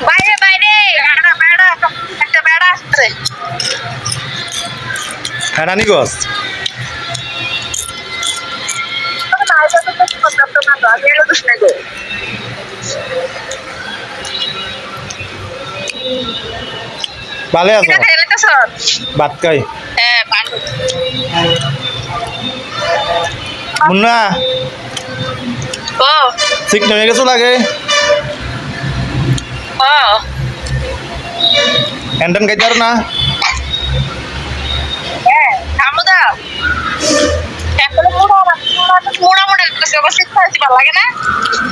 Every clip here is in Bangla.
বাইরে বাইরে বেড়া একটা বেড়া আছে হ্যাঁ রানী গছ ভালো আছো ভাত খাই মুন্না ঠিক হয়ে গেছো লাগে হ্যান্ডেন খাইতে পারো না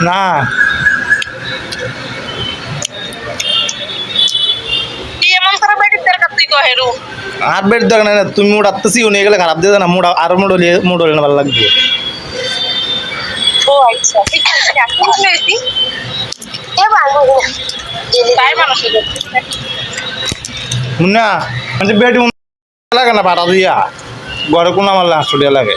না আর বেড দেখ না তুমি মুড আত্মসি নিয়ে গেলে খারাপ দিয়ে না মুড আর মুড হলে না ভালো লাগবে মুন্না মানে বেড লাগে না পাটা দিয়া ঘরে কোনো আমার হাসুডিয়া লাগে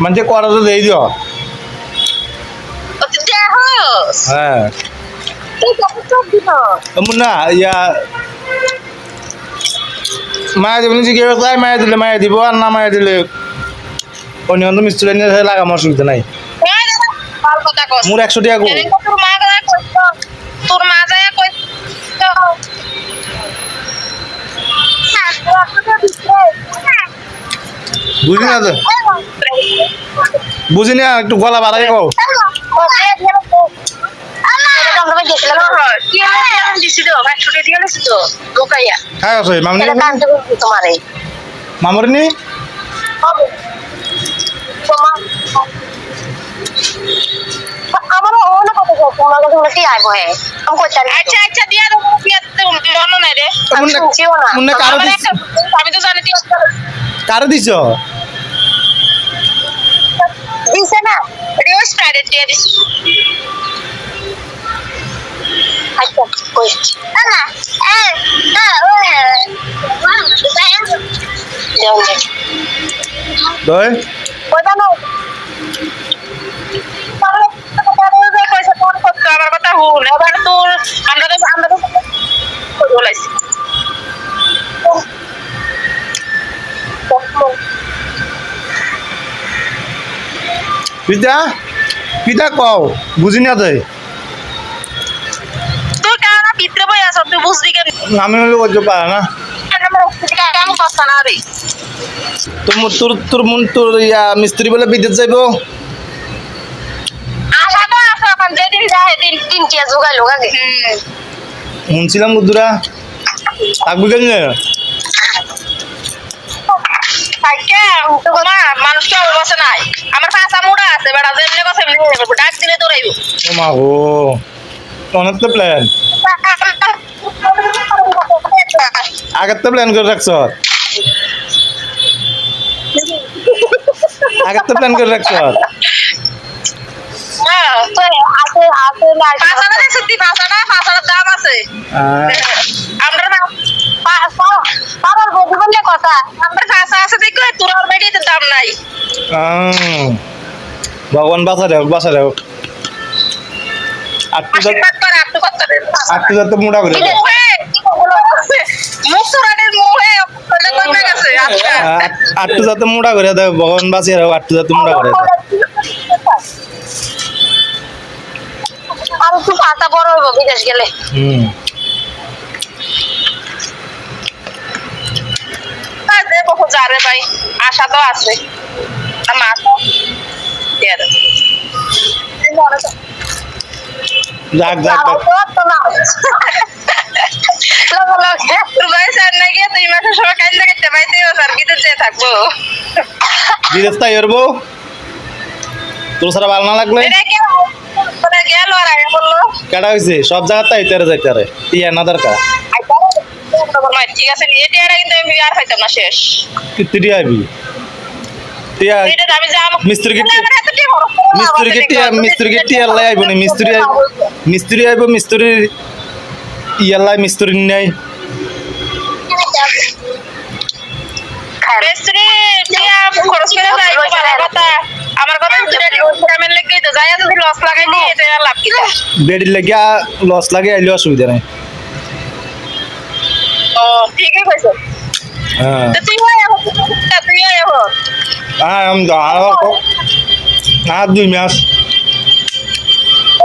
মানে করা তো দিয়ে দিও হ্যাঁ মুন্না ইয়া মায়া দেবেন জিজ্ঞেস চাই মায়া দিলে মায়া দিব আর না মায়া দিলে অন্য অন্য মিস্ত্রি নিয়ে লাগাম অসুবিধা নাই মোর 100 টাকা গো তোর মা যায় কই বুঝি না তো বুঝি না একটু গলা বাড়াই কও হ্যাঁ আছে মামুনি আমি তো জানি কারে দিছ দিছে না রিওস প্রাইডে দিয়ে দিছি আচ্ছা কই না দই কইবা না আমার কথা হুন এবার তোর আমরা তো বলাইছি পিতা পিতা কও বুঝি না তাই তুই কারা ভিতরে বই আছ তুই বুঝলি কেন আমি হলে করতে পারে না আমি কথা না রে তোর তোর মন তোর ইয়া মিস্ত্রি বলে বিদেশ যাইবো আশা তো আছে এখন যেদিন যায় দিন কি জোগাইলো আগে শুনছিলাম বুদ্ধুরা থাকবি কেন মানুষ তো অবস্থা নাই আমার পাঁচা মুড়া আছে বেড়া যেমনি কথা ডাক দিলে দৌড়াইব ও মা গো অনেক তো প্ল্যান আগের তো প্ল্যান করে রাখছ আগের তো প্ল্যান করে রাখছ দাম আছে আমরা কথা আমরা কাঁচা আছে দেখো তোর অলরেডি দাম নাই ভগবান বাঁচা দেখ আটটু যাতে মোড়া করে আটটু যাতে মোড়া করে দেখ ভগবান বাঁচিয়ে রাখো আটটু যাতে মোড়া করে আর খুব আশা বড় হইব বিদেশ গেলে যারে ভাই আশা তো আছে মা তো যাক যাক থাকবো বিদেশ তাই করবো তোর সারা ভালো না লাগলে গেল আর আগে বললো কেটা হয়েছে সব জায়গায় তাই তেরে যাইতে রে টিয়া না দরকার ঠিক আছে নিয়ে টিয়ারা কিন্তু আমি আর পাইতাম না শেষ তুই আইবি টিয়া মিস্ত্রিকে টিয়া লাই আইব না মিস্ত্রি আইব মিস্ত্রি ইয়ালাই মিস্ত্রি নাই মিস্ত্রি টিয়া খরচ করে যাইব ভালো কথা লস লাগাই নি এটা আর লাভ কি তা? বেডির লাগিয়া লস লাগে আইলে অসুবিধা নাই। ও ঠিকই কইছো। হ্যাঁ তো তুই আয় হ্যাঁ আমি আর 2 মাস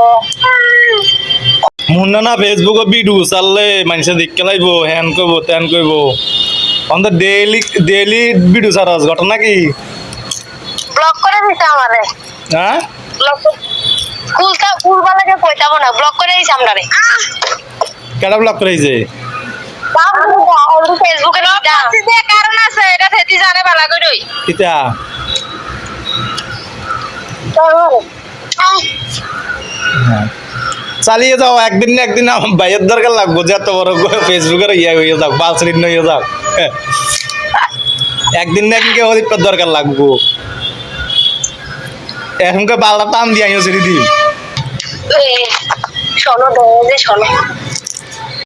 ও মুন্না না ফেসবুকে ভিডিও চাললে মানুষে দেখতে লাইব হ্যান করবো ত্যান করবো অন্তত ডেইলি ভিডিও ছাড়াস ঘটনা কি? ব্লক করে দিতে আমারে। হ্যাঁ কুলবা লাগে কইতাবো না, ব্লক করে দিছে আমরারে। কেডা ব্লক করেছে? ফেসবুকে কারণ আছে, এটা থেতি জানে বালা কইরই। কিতা চালিয়ে যাও, একদিন না একদিন আমার ভাইয়ের দরকার লাগবো যে এত বড় ফেসবুকের ইয়ে হয়ে যাক, বালসরিন হয়ে যাক, একদিন না একদিন হলিপার দরকার লাগবো। এখনকার বাংলা টান দিয়ে আইও সেটি দিন শোনো শোনো